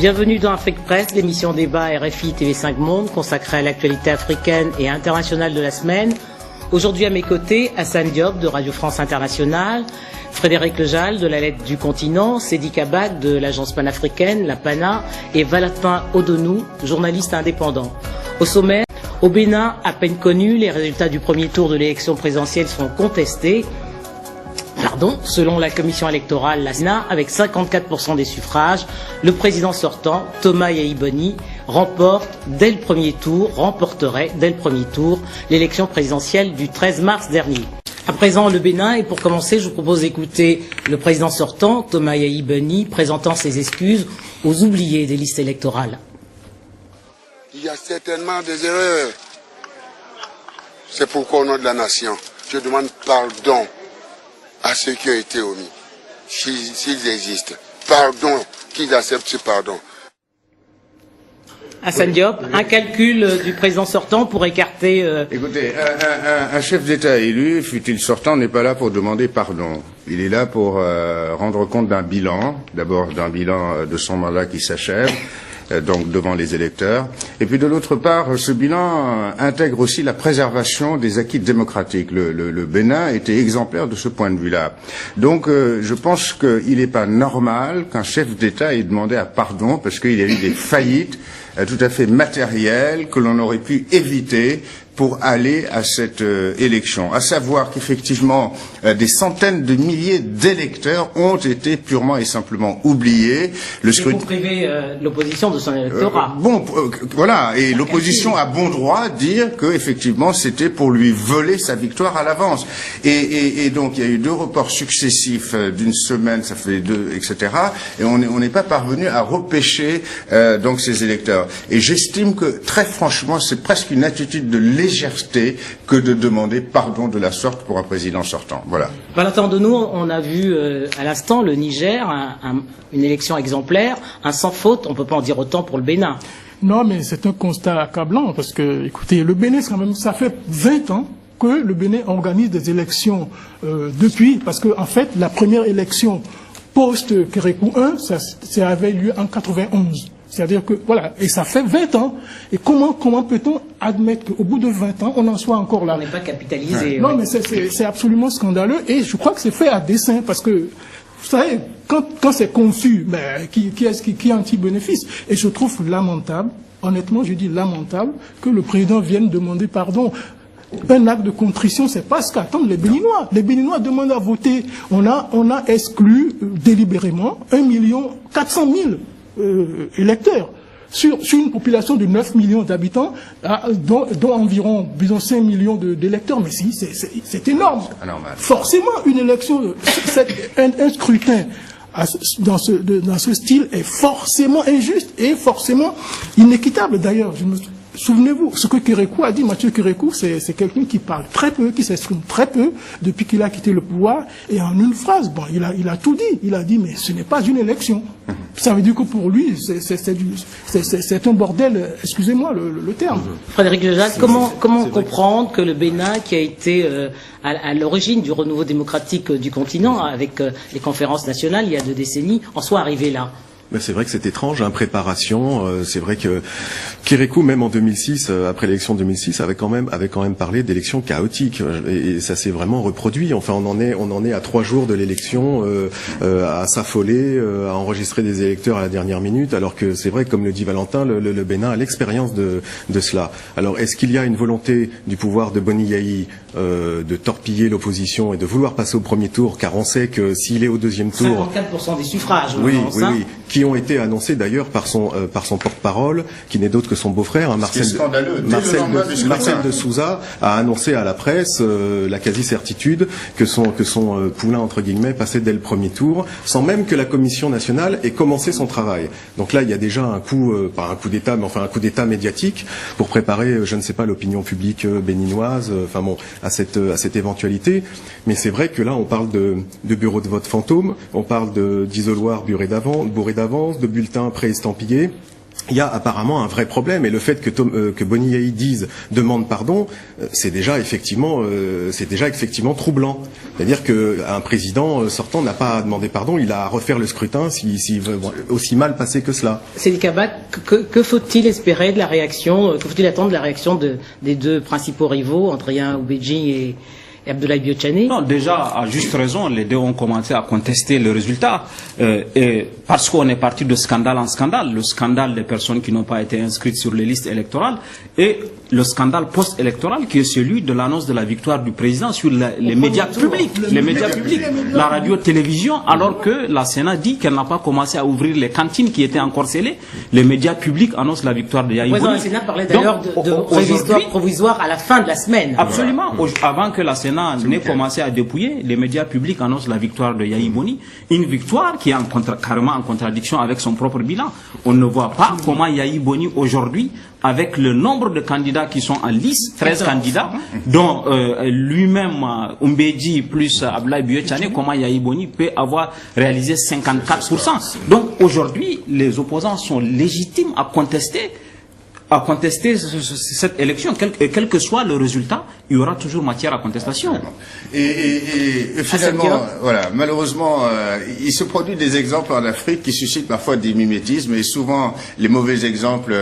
Bienvenue dans Afrique Presse, l'émission débat RFI TV5 Monde consacrée à l'actualité africaine et internationale de la semaine. Aujourd'hui à mes côtés, Hassan Diop de Radio France Internationale, Frédéric Lejal de la Lettre du Continent, Sédi Kabak de l'agence panafricaine, la PANA, et Valentin Odonou, journaliste indépendant. Au sommaire, au Bénin, à peine connu, les résultats du premier tour de l'élection présidentielle sont contestés. Selon la commission électorale, la Sénat, avec 54% des suffrages, le président sortant, Thomas Yahi Boni, remporterait dès le premier tour l'élection présidentielle du 13 mars dernier. À présent, le Bénin, et pour commencer, je vous propose d'écouter le président sortant, Thomas Yahi Boni, présentant ses excuses aux oubliés des listes électorales. Il y a certainement des erreurs. C'est pourquoi, au nom de la nation, je demande pardon à ceux qui ont été omis, s'ils existent. Pardon, qu'ils acceptent ce pardon. Hassan Diop, un calcul du président sortant pour écarter... Écoutez, un chef d'État élu, fût-il sortant, n'est pas là pour demander pardon. Il est là pour rendre compte d'un bilan, d'abord d'un bilan de son mandat qui s'achève, donc devant les électeurs. Et puis de l'autre part, ce bilan intègre aussi la préservation des acquis démocratiques. Le Bénin était exemplaire de ce point de vue-là. Donc je pense qu'il n'est pas normal qu'un chef d'État ait demandé à pardon parce qu'il y a eu des faillites tout à fait matérielles que l'on aurait pu éviter pour aller à cette élection. À savoir qu'effectivement, des centaines de milliers d'électeurs ont été purement et simplement oubliés. Le scrutin privé l'opposition de son électorat. Voilà, et l'opposition a bon droit de dire que effectivement c'était pour lui voler sa victoire à l'avance. Et donc il y a eu 2 reports successifs d'une semaine, ça fait 2, etc. Et on n'est pas parvenu à repêcher donc ces électeurs. Et j'estime que très franchement, c'est presque une attitude de légèreté que de demander pardon de la sorte pour un président sortant. Voilà. Valentin Odonou, on a vu à l'instant le Niger, une élection exemplaire, un sans faute, on ne peut pas en dire autant pour le Bénin. Non, mais c'est un constat accablant, parce que, écoutez, le Bénin, quand même, ça fait 20 ans que le Bénin organise des élections depuis, parce que, en fait, la première élection post-Kérékou 1, ça avait lieu en 91. C'est-à-dire que, voilà, et ça fait 20 ans. Et comment peut-on admettre qu'au bout de 20 ans, on en soit encore là? On n'est pas capitalisé. Non, mais c'est absolument scandaleux. Et je crois que c'est fait à dessein, parce que, vous savez, quand c'est confus, ben, qui est anti-bénéfice? Et je trouve lamentable, honnêtement, je dis lamentable, que le président vienne demander pardon. Un acte de contrition, c'est pas ce qu'attendent les Béninois. Les Béninois demandent à voter. On a exclu délibérément 1 400 000 électeurs sur une population de 9 millions d'habitants, dont environ, disons, 5 millions d'électeurs. Mais si, c'est énorme. Forcément, une élection, un scrutin dans ce style est forcément injuste et forcément inéquitable. D'ailleurs, souvenez-vous, ce que Kérékou a dit, Mathieu Kérékou, c'est quelqu'un qui parle très peu, qui s'exprime très peu depuis qu'il a quitté le pouvoir, et en une phrase, bon, il a tout dit. Il a dit, mais ce n'est pas une élection. Ça veut dire que pour lui, c'est un bordel, excusez-moi le terme. Frédéric Lejal, comment comprendre que le Bénin, qui a été à l'origine du renouveau démocratique du continent, avec les conférences nationales il y a 2 décennies, en soit arrivé là? C'est vrai que c'est étrange, impréparation. C'est vrai que Kérékou, même en 2006, après l'élection de 2006, avait quand même parlé d'élections chaotiques. Et ça s'est vraiment reproduit. Enfin, on en est à 3 jours de l'élection, à s'affoler, à enregistrer des électeurs à la dernière minute. Alors que c'est vrai, comme le dit Valentin, le Bénin a l'expérience de cela. Alors, est-ce qu'il y a une volonté du pouvoir de Boni Yahi de torpiller l'opposition et de vouloir passer au premier tour, car on sait que s'il est au deuxième tour, 54% des suffrages. Oui, qui ont été annoncés d'ailleurs par son porte-parole, qui n'est d'autre que son beau-frère, Marcel de Souza, a annoncé à la presse la quasi-certitude que son poulain, entre guillemets, passait dès le premier tour, sans même que la Commission nationale ait commencé son travail. Donc là, il y a déjà un coup, pas un coup d'État, mais enfin un coup d'État médiatique pour préparer, je ne sais pas, l'opinion publique béninoise, enfin bon, à cette éventualité. Mais c'est vrai que là, on parle de bureaux de vote fantômes, on parle d'isoloirs bourrés d'avance, de bulletins préestampillés. il y a apparemment un vrai problème, et le fait que Boni Yayi demande pardon, c'est déjà effectivement troublant. C'est-à-dire qu'un président sortant n'a pas à demander pardon, il a à refaire le scrutin s'il veut aussi mal passer que cela. Seydi Kaba, que faut-il espérer de la réaction, que faut-il attendre de la réaction des deux principaux rivaux, Andrien Oubedji et Abdoulaye Biotchani? Non, déjà, à juste raison, les deux ont commencé à contester le résultat. Et parce qu'on est parti de scandale en scandale. Le scandale des personnes qui n'ont pas été inscrites sur les listes électorales et le scandale post-électoral qui est celui de l'annonce de la victoire du président sur les médias publics. Les médias publics, la radio-télévision, alors que la Sénat dit qu'elle n'a pas commencé à ouvrir les cantines qui étaient encore scellées. Les médias publics annoncent la victoire de Yayi Boni. Le Sénat parlait d'ailleurs de provisoire à la fin de la semaine. Absolument. Avant que la Sénat n'ait commencé à dépouiller, les médias publics annoncent la victoire de Yayi Boni. Une victoire qui est carrément en contradiction avec son propre bilan. On ne voit pas comment Yayi Boni aujourd'hui, avec le nombre de candidats qui sont en liste, 13 candidats, dont lui-même, Oubedji plus Abdoulaye Biotchani, comment Yayi Boni peut avoir réalisé 54%. Donc aujourd'hui, les opposants sont légitimes à contester cette élection, quel que soit le résultat, il y aura toujours matière à contestation. Et finalement, voilà, malheureusement, il se produit des exemples en Afrique qui suscitent parfois des mimétismes, et souvent les mauvais exemples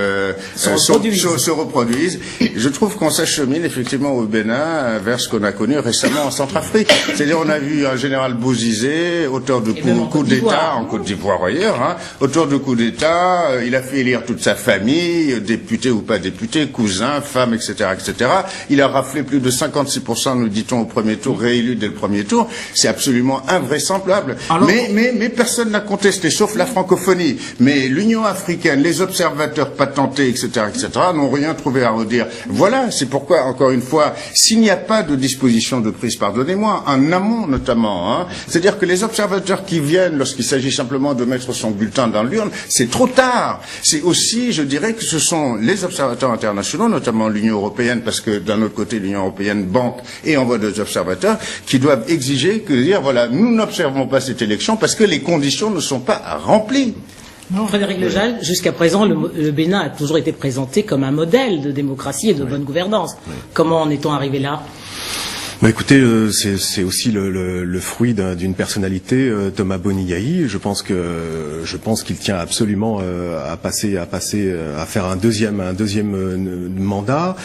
se reproduisent. Je trouve qu'on s'achemine effectivement au Bénin vers ce qu'on a connu récemment en Centrafrique. C'est-à-dire, on a vu un général Bozizé, auteur de coups d'État en Côte d'Ivoire ailleurs, hein, auteur de coups d'État, il a fait élire toute sa famille, député ou pas député, cousins, femmes, etc., etc. Il a raflé plus de 56%, nous dit-on, au premier tour, réélu dès le premier tour. C'est absolument invraisemblable. Alors, mais personne n'a contesté, sauf la francophonie. Mais l'Union africaine, les observateurs patentés, etc., n'ont rien trouvé à redire. Voilà, c'est pourquoi, encore une fois, s'il n'y a pas de disposition de prise, pardonnez-moi, en amont notamment, hein, c'est-à-dire que les observateurs qui viennent, lorsqu'il s'agit simplement de mettre son bulletin dans l'urne, c'est trop tard. C'est aussi, je dirais, que ce sont les observateurs internationaux, notamment l'Union européenne, parce que d'un autre côté, l'Union européenne banque et envoie des observateurs, qui doivent exiger que dire, voilà, nous n'observons pas cette élection parce que les conditions ne sont pas remplies. Non. Frédéric Lejal, jusqu'à présent, le Bénin a toujours été présenté comme un modèle de démocratie et de bonne gouvernance. Comment en est-on arrivé là? Bah écoutez, c'est aussi le fruit d'une personnalité, Thomas Boni Yayi. Je pense qu'il tient absolument à faire un deuxième mandat.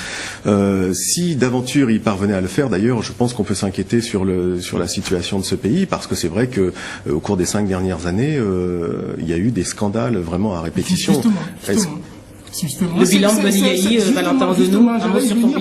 Si d'aventure il parvenait à le faire, d'ailleurs, je pense qu'on peut s'inquiéter sur la situation de ce pays, parce que c'est vrai que au cours des 5 dernières années, il y a eu des scandales vraiment à répétition. Le bilan de Boni Yayi, Valentin Denou,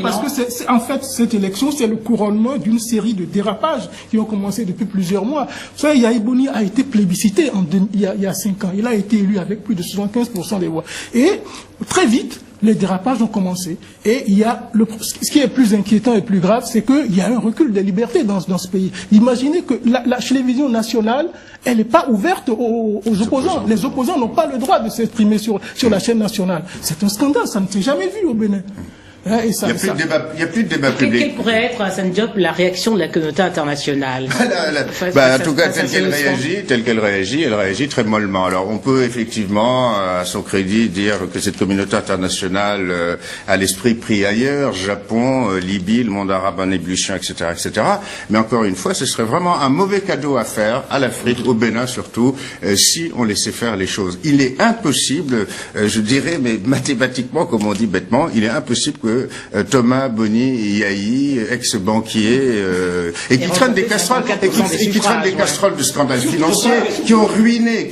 parce que en fait, cette élection, c'est le couronnement d'une série de dérapages qui ont commencé depuis plusieurs mois. Vous savez, Yayi Boni a été plébiscité il y a 5 ans. Il a été élu avec plus de 75% des voix. Et très vite, les dérapages ont commencé. Et il y a ce qui est plus inquiétant et plus grave, c'est qu'il y a un recul des libertés dans ce pays. Imaginez que la télévision nationale, elle n'est pas ouverte aux opposants. Les opposants n'ont pas le droit de s'exprimer sur la chaîne nationale. C'est un scandale, ça ne s'est jamais vu au Bénin. Il n'y a plus de débat public. Quelle pourrait être, Hassan Diop, la réaction de la communauté internationale? En tout cas, telle qu'elle réagit, elle réagit très mollement. Alors, on peut effectivement, à son crédit, dire que cette communauté internationale a l'esprit pris ailleurs, Japon, Libye, le monde arabe en ébullition, etc., etc. Mais encore une fois, ce serait vraiment un mauvais cadeau à faire à l'Afrique, au Bénin surtout, si on laissait faire les choses. Il est impossible, je dirais, mais mathématiquement, comme on dit bêtement, il est impossible que Thomas Boni Yayi, ex-banquier, et qui traîne des casseroles, de scandales financiers, qui ont ruiné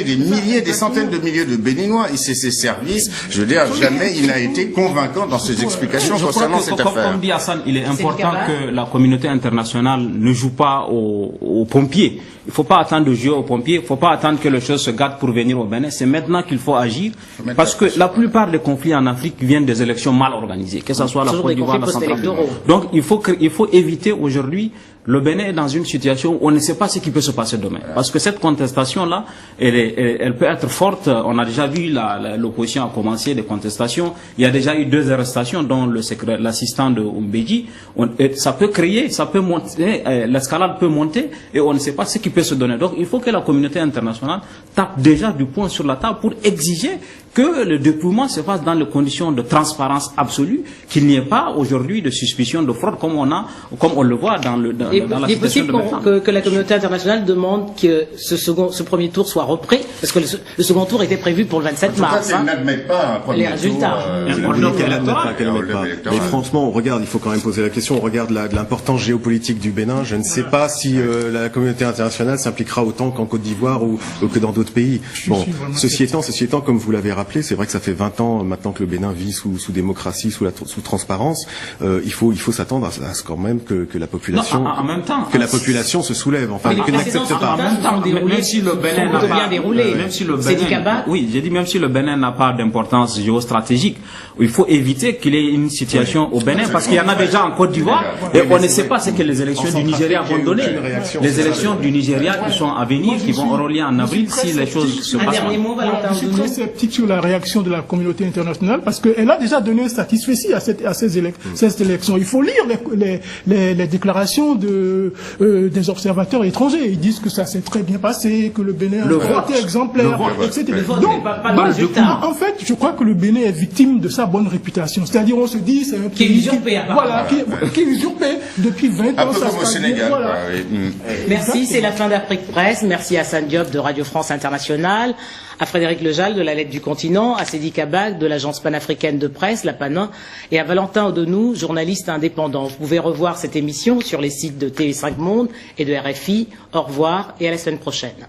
des milliers, des centaines de milliers de Béninois. Et c'est ses services. Je veux dire, jamais il n'a été convaincant dans ses explications concernant cette affaire. Comme dit Hassan, il est important que la communauté internationale ne joue pas aux pompiers. Il ne faut pas attendre de jouer aux pompiers, il ne faut pas attendre que les choses se gâtent pour venir au Bénin. C'est maintenant qu'il faut agir, parce que la plupart des conflits en Afrique viennent des élections mal organisées, que ce soit la Côte d'Ivoire, la Centrafrique. Donc il faut éviter aujourd'hui. Le Bénin est dans une situation où on ne sait pas ce qui peut se passer demain. Parce que cette contestation-là, elle peut être forte. On a déjà vu l'opposition a commencé des contestations. Il y a déjà eu 2 arrestations, dont l'assistant de Oubedji. Ça peut créer, ça peut monter, l'escalade peut monter, et on ne sait pas ce qui peut se donner. Donc il faut que la communauté internationale tape déjà du poing sur la table pour exiger que le dépouillement se fasse dans les conditions de transparence absolue, qu'il n'y ait pas aujourd'hui de suspicion de fraude comme on le voit dans la il est possible que la communauté internationale demande que ce premier tour soit repris, parce que le second tour était prévu pour le 27 mars. Ils n'admettent pas un premier les résultats. Mais franchement, on regarde, il faut quand même poser la question, on regarde l'importance géopolitique du Bénin. Je ne sais pas si la communauté internationale s'impliquera autant qu'en Côte d'Ivoire ou que dans d'autres pays. Bon, ceci étant, comme vous l'avez rappelé, c'est vrai que ça fait 20 ans maintenant que le Bénin vit sous démocratie, sous transparence. Il faut s'attendre à ce quand même que la population, non, en même temps, que la population se soulève, enfin, que n'accepte pas. Même si le Bénin n'a pas, j'ai dit même si le Bénin n'a pas d'importance géostratégique, il faut éviter qu'il y ait une situation au Bénin, parce qu'il y en a déjà en Côte d'Ivoire, et on ne sait pas ce que les élections du Nigeria vont donner. Les élections du Nigeria qui sont à venir, qui vont avoir lieu en avril, si les choses se passent. Un dernier mot, Valentin. Je suis très sceptique sur la réaction de la communauté internationale, parce qu'elle a déjà donné un satisfecit à ces élections. Il faut lire les déclarations des observateurs étrangers. Ils disent que ça s'est très bien passé, que le Bénin a été exemplaire, etc. Donc, en fait, je crois que le Bénin est victime de sa bonne réputation. C'est-à-dire, on se dit, c'est un pays qui est usurpé depuis 20 ans. Un peu comme au Sénégal. Voilà. Merci, c'est la fin d'Afrique Presse. Merci à Hassan Diop de Radio France Internationale, à Frédéric Lejal de la Lettre du Continent, à Sédi Kabak de l'Agence panafricaine de presse, la PANA, et à Valentin Odenou, journaliste indépendant. Vous pouvez revoir cette émission sur les sites de TV5 Monde et de RFI. Au revoir et à la semaine prochaine.